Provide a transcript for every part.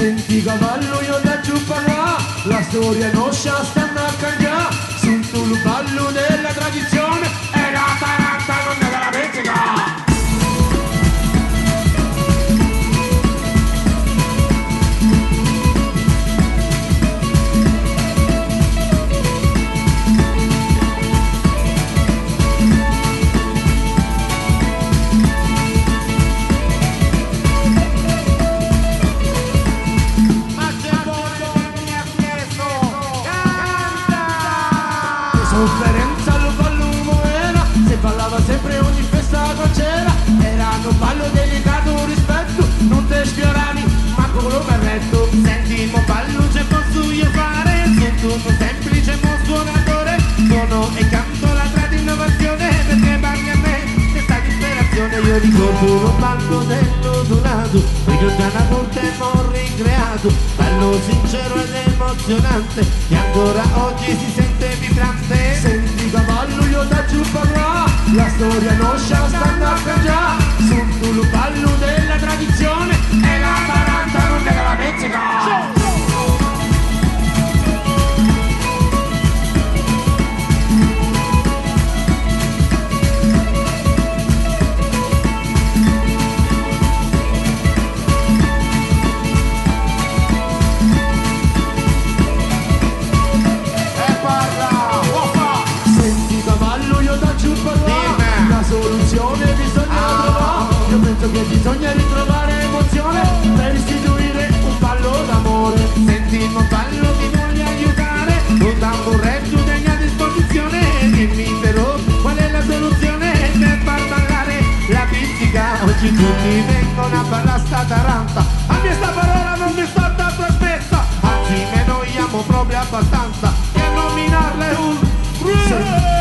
Senti cavallo io da giù parla, la storia non stanno a cambiare, sul tuo ballo della tradizione e la taranta non è della pizzica. Sofferenza lo ballo era, se ballava sempre ogni festa c'era, era un ballo delicato rispetto, non te sfioravi, ma con lo berretto. Senti il mio ballo ce posso io fare, sono un semplice suonatore, suono e canto la trad innovazione, perché parli a me questa disperazione. Io ricordo un ballo dell'odulato, perché già una volta ho ricreato, ballo sincero ed emozionante, che ancora oggi si sente vibrante. Senti cavallo io da giù parla, la storia non stanno a cambiare, sul tuo ballo della tradizione e la taranta non è della pizzica. Soluzione bisogna trovare, io penso che bisogna ritrovare emozione per istituire un ballo d'amore. Senti il mio ballo ti voglio aiutare, un tamburetto degna a disposizione, dimmi però qual è la soluzione per far ballare la pizzica. Oggi tutti vengono a ballare sta taranta, a me sta parola non mi sta tanto spessa, anzi me noiamo proprio abbastanza e a nominarle un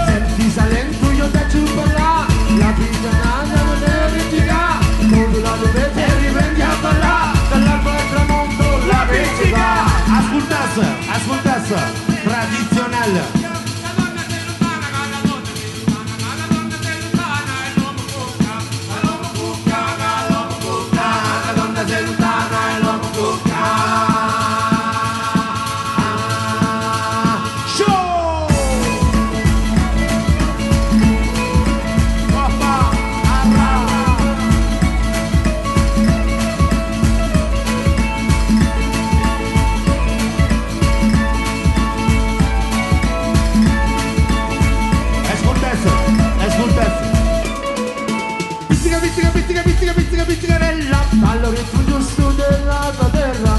Senti salento io da giù ballare, la pizzianata non è ripiega, quando la dovete riprendi a ballare, dall'alba al tramonto la pizzica. Ascoltasse, tradizionale. Pizzicarella, ballo che tu giusto della tua terra,